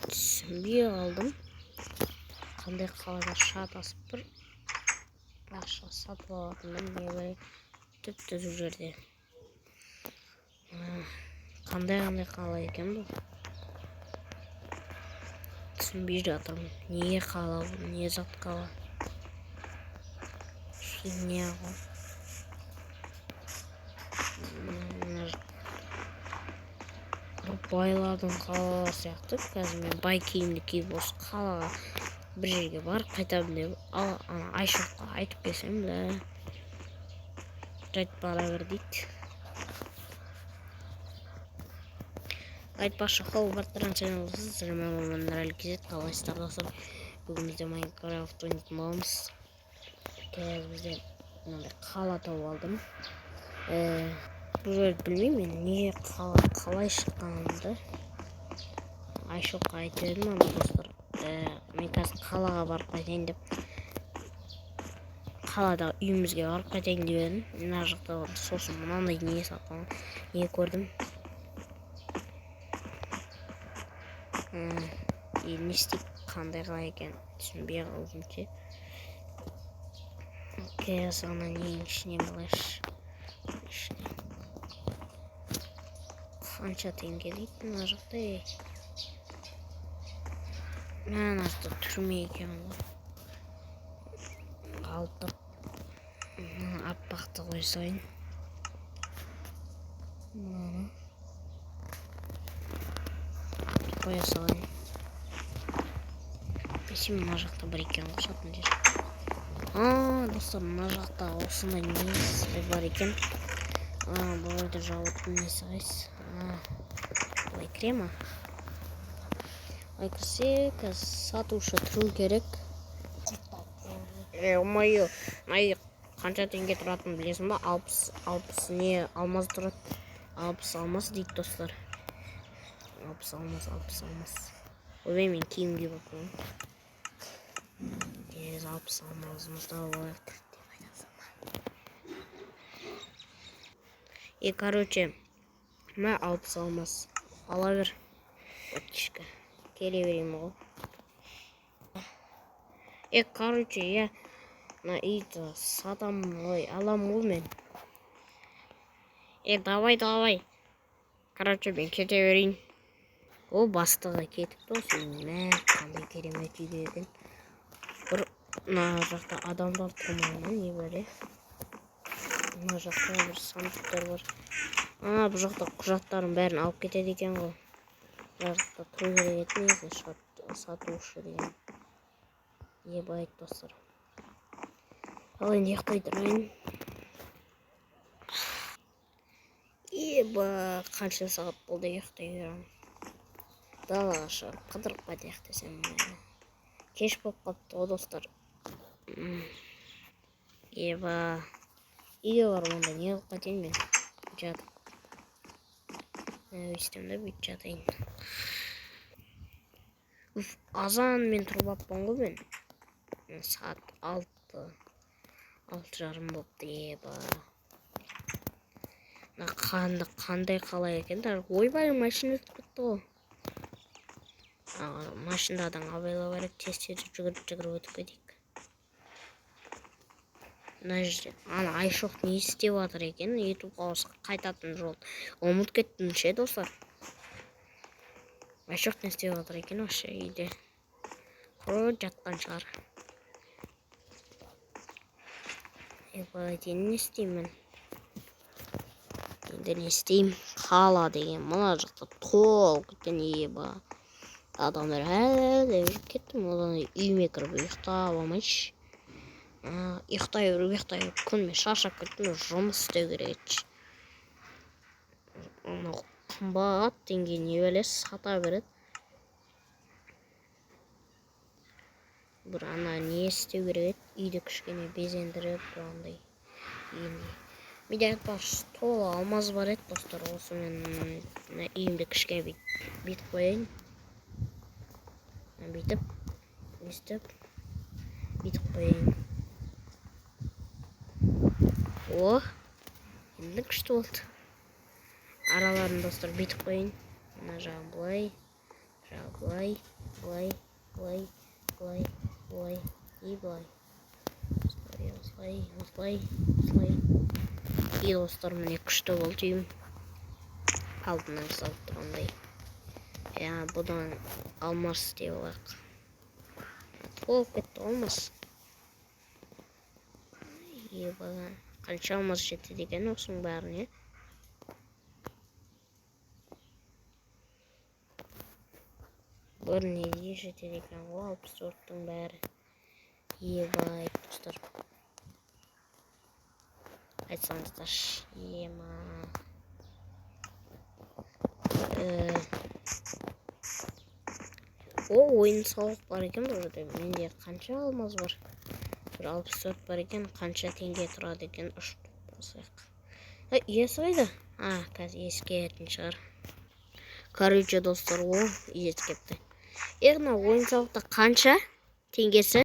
Түсінбей қалдым. Қандай қалада шатасып бір ақша сатып алатынмын, не керек түп-түзу жерде. Қандай қала екен бұл? Түсінбей жатырмын. Не қала бұл, не зат қала? Химия ғой. Байлардың қалалары сияқты. Қазір мен бай киімді киіп осы қалаға бір жерге барып қайтамын деп Айшоққа айтып келсем да жайт бара бер дейді. Айтпақшы Холбарттан чайналысыз жаман мамандар әлкезет қалайсыздар достар. Бүгін бізде Майнкрафт ойнайтын боламыз. Қазір бізде мынандай қала тауып алдым. Бұл жерді білмеймін мен не қалай шыққанымды. Айшоққа айтып едім ана достар. Мен қазір қалаға барып қайтайын деп, қаладағы үйімізге барып қайтайын деп едім. Мына жақта сосын мынандай не сатқан, не көрдім. Не істейік, қандай қала екен түсінбей қалдым ше. Қазір ана ненің ішіне қалайшы. Қанша теңге дейді мына жақта. Мына жақта түрме екен ғой. Алып аппақты қойсайын. Қоя салайын. Бесім мына жақта бір екен ғой сатын жер. Достар, мына жақта осындай несі бар екен. Бұл жерде жауыттың несі қайсы. Бұлай кіре ма? Бұлай кірсе, қазір сатушы тұру керек. Омайы, қанша теңге тұратын білесің ба? 60 не алмаз тұрады. 60 алмаз дейді достар. 60 алмаз. Ойбай мен киім киіп отпын. 60 алмазымызда олайық деп айтасың. Короче, мә 60 алмаз. Ала бер. Отчишка. Келе берейін ғой. Короче, я на это сатам ғой, алам ғой мен. Давай. Короче, мен кете берейін. О, бастығы кетіпті осы. Қандай керемет үйде екен. Бір мына жақта адамдар тұрмай ма, не бар е? Мына жақта бір сандықтар бар. Бұл жақта құжаттарын бәрін алып кетеді екен ғой. Мына жақта тұру керек етін есі сатушы деген. Ебайт достар. Ал енді ұйықтай тұрайын. Қанша сағат болды ұйықтай тұрайын. Далаға шығып қыдырып қайтайық десем. Кеш болып қапты ғой достар. Үйге барып онда не қылып қайтайын мен. Жатып. Өйстемді бүйтіп жатайын. Азан мен тұрып аппын ғой мен. Сағат 6:30 болыпты. Қандай қала екен. Ойбай, машина өтіп кетті ғой. Машинадан абайлау керек, тез жүгіріп өтіп кетейік. Ана Айшоқ не істеп жатыр екен, ютубқа қайтатын жол. Ұмыт кеттім ше достар. Айшоқ не істеп жатыр екен вообще үйде. Жатқан шығар. Не істеймін? Енді не істеймін? Қала деген мына жақта толып кеткен адамдар әлі жүріп кеттім. Одан үйіме кіріп ұйықтап алмайшы. Ұйықтай беріп күніме шаршап кеттім. Жұмыс істеу керек. Қымбат теңге не білесіз сата береді. Бір ана не істеу керек. Үйді кішкене безендіріп бұландай. Менде айтпақшы толы алмаз бар еді достар. Осы мен үйімді кішкене бүйтіп қояйын. Бүйтіп қояйын. Енді күшті болды. Араларын достар бүйтіп қояйын. мына жағын былай, былай, былай, былай, былай, былай и былай. Осылай. И достар, міне күшті болды үйім. Алдынан жасалып тұрғандай. Бұдан алмас деп алайық. Болып кетті алмас. Қанша алмас жетті деген осының бәріне. Бір неге жетеді екен ғой 64-тің бәрі. Ебай достар. Айтсаңыздар. Ойын сауық бар екен бұл жерде. Менде қанша алмаз бар? 64 бар екен. Қанша теңге тұрады екен? 3 басайық. Иесі қайда? Қазір иесі келетін шығар. Короче достар, иесі келіпті. Мына ойын сауықта қанша теңгесі?